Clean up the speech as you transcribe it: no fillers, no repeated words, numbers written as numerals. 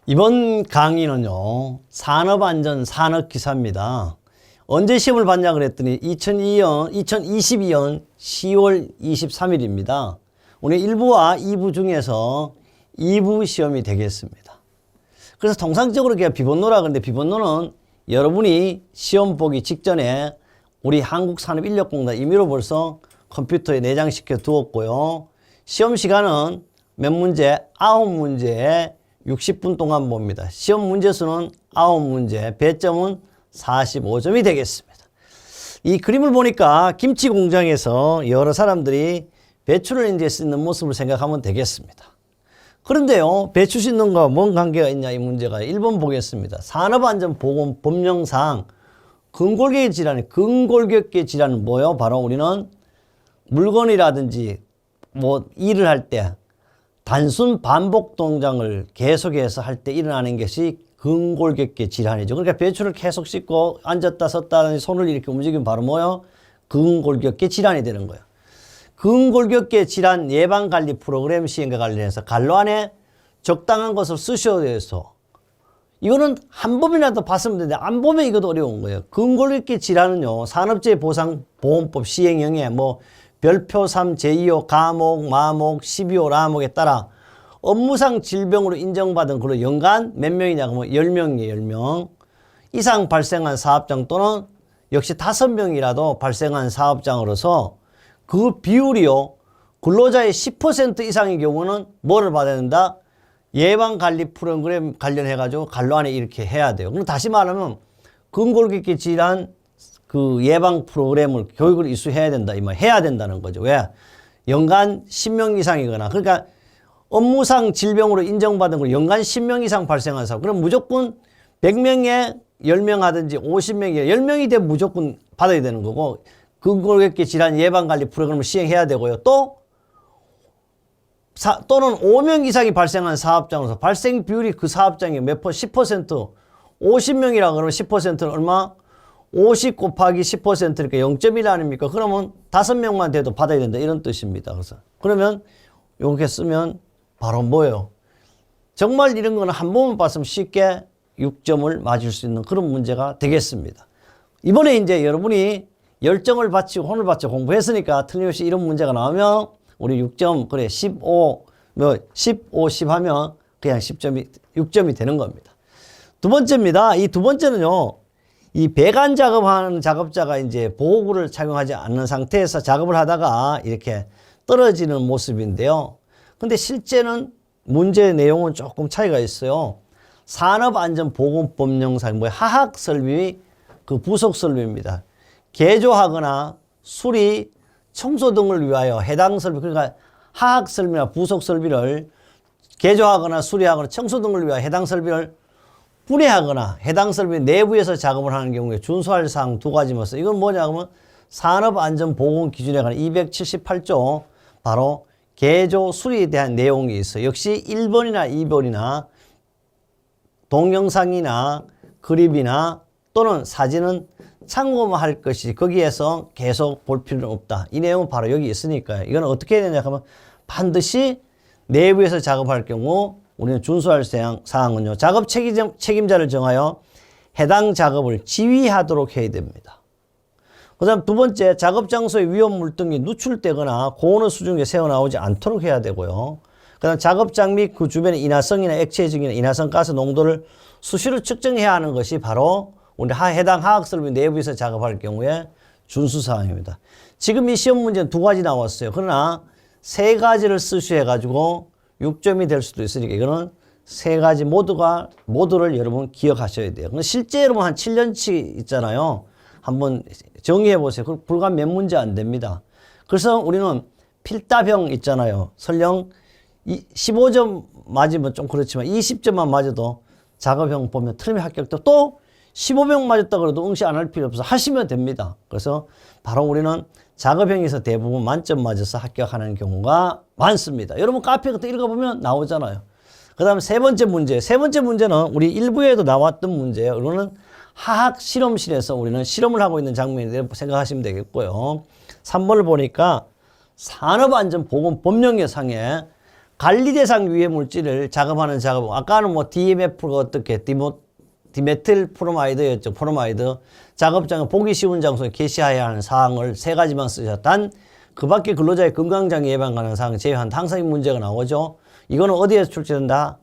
이번 강의는요, 산업안전 산업기사입니다. 언제 시험을 봤냐 그랬더니 2022년 10월 23일입니다. 오늘 1부와 2부 중에서 2부 시험이 되겠습니다. 그래서 통상적으로 그냥 비번노라 그러는데 비번노는 여러분이 시험 보기 직전에 우리 한국산업인력공단 임의로 벌써 컴퓨터에 내장시켜 두었고요. 시험 시간은 몇 문제? 9문제에 60분 동안 봅니다. 시험 문제수는 9문제, 배점은 45점이 되겠습니다. 이 그림을 보니까 김치 공장에서 여러 사람들이 배추를 이제 씻는 모습을 생각하면 되겠습니다. 그런데요, 배추 씻는 거와 뭔 관계가 있냐 이 문제가 1번 보겠습니다. 산업안전보건 법령상 근골격 질환은 뭐예요? 바로 우리는 물건이라든지 뭐 일을 할 때 단순 반복 동작을 계속해서 할 때 일어나는 것이 근골격계 질환이죠. 그러니까 배추를 계속 씻고 앉았다 섰다 손을 이렇게 움직이면 바로 뭐예요? 근골격계 질환이 되는 거예요. 근골격계 질환 예방관리 프로그램 시행과 관련해서 간로안에 적당한 것을 쓰셔야 돼서 이거는 한 번이라도 봤으면 되는데 안 보면 이것도 어려운 거예요. 근골격계 질환은요, 산업재해보상보험법 시행령에 뭐 별표 3, 제2호, 가목, 마목, 12호 라목에 따라 업무상 질병으로 인정받은 그런 연간 몇 명이냐 그러면 10명이에요. 10명 이상 발생한 사업장 또는 역시 5명이라도 발생한 사업장으로서 그 비율이요, 근로자의 10% 이상의 경우는 뭐를 받아야 된다? 예방관리 프로그램 관련해가지고 간로안에 이렇게 해야 돼요. 그럼 다시 말하면 근골격계 질환 그 예방 프로그램을 교육을 이수해야 된다. 이 말 해야 된다는 거죠. 왜? 연간 10명 이상이거나 그러니까 업무상 질병으로 인정받은 걸 연간 10명 이상 발생한 사람. 그럼 무조건 100명에 10명 하든지 50명에 10명이 되면 무조건 받아야 되는 거고 근골격계 질환 예방관리 프로그램을 시행해야 되고요. 또는 5명 이상이 발생한 사업장으로서 발생 비율이 그 사업장이 몇 %? 10%. 50명이라 그러면 10%는 얼마? 50 곱하기 10%니까 0.1 아닙니까? 그러면 5명만 돼도 받아야 된다. 이런 뜻입니다. 그래서 그러면 이렇게 쓰면 바로 뭐예요? 정말 이런 거는 한 번만 봤으면 쉽게 6점을 맞을 수 있는 그런 문제가 되겠습니다. 이번에 이제 여러분이 열정을 바치고 혼을 바치고 공부했으니까 틀림없이 이런 문제가 나오면 우리 6점, 그래 15, 10 하면 그냥 6점이 되는 겁니다. 두 번째입니다. 이 두 번째는요, 이 배관 작업하는 작업자가 이제 보호구를 착용하지 않는 상태에서 작업을 하다가 이렇게 떨어지는 모습인데요. 근데 실제는 문제 내용은 조금 차이가 있어요. 산업안전보건법령상 하학설비, 그 부속설비입니다. 개조하거나 수리, 청소 등을 위하여 해당 설비, 그러니까 하학설비나 부속설비를 개조하거나 수리하거나 청소 등을 위하여 해당 설비를 분해하거나 해당 설비 내부에서 작업을 하는 경우에 준수할 사항 두 가지면서 이건 뭐냐 하면 산업안전보건기준에 관한 278조 바로 개조 수리에 대한 내용이 있어요. 역시 1번이나 2번이나 동영상이나 그림이나 또는 사진은 참고만 할 것이지 거기에서 계속 볼 필요는 없다. 이 내용은 바로 여기 있으니까요. 이건 어떻게 해야 되냐 하면 반드시 내부에서 작업할 경우 우리는 준수할 사항은요, 작업 책임자를 정하여 해당 작업을 지휘하도록 해야 됩니다. 그 다음 두 번째, 작업 장소의 위험물 등이 누출되거나 고온의 수증기에 새어나오지 않도록 해야 되고요. 그 다음 작업장 및 그 주변의 인화성이나 액체적이나 인화성 가스 농도를 수시로 측정해야 하는 것이 바로 우리 해당 화학설비 내부에서 작업할 경우에 준수사항입니다. 지금 이 시험 문제는 두 가지 나왔어요. 그러나 세 가지를 쓰셔가지고 6점이 될 수도 있으니까 이거는 세 가지 모두를 여러분 기억하셔야 돼요. 근데 실제 여러분 한 7년치 있잖아요. 한번 정리해 보세요. 불과 몇 문제 안 됩니다. 그래서 우리는 필답형 있잖아요. 설령 15점 맞으면 좀 그렇지만 20점만 맞아도 작업형 보면 틀림이 합격도 또 15명 맞았다 그래도 응시 안 할 필요 없어 하시면 됩니다. 그래서 바로 우리는 작업형에서 대부분 만점 맞아서 합격하는 경우가 많습니다. 여러분 카페 같은 거 읽어보면 나오잖아요. 그 다음에 세 번째 문제는 우리 1부에도 나왔던 문제예요. 이거는 화학 실험실에서 우리는 실험을 하고 있는 장면이라고 생각하시면 되겠고요. 3번을 보니까 산업안전보건법령상에 관리 대상 유해 물질을 작업하는 작업. 아까는 뭐 DMF가 어떻게 디메틸 프로마이드였죠. 프로마이드. 작업장에 보기 쉬운 장소에 게시해야 하는 사항을 3가지만 쓰셨단 그 밖에 근로자의 건강장애 예방 가능한 사항을 제외한 항상 이 문제가 나오죠. 이거는 어디에서 출제된다?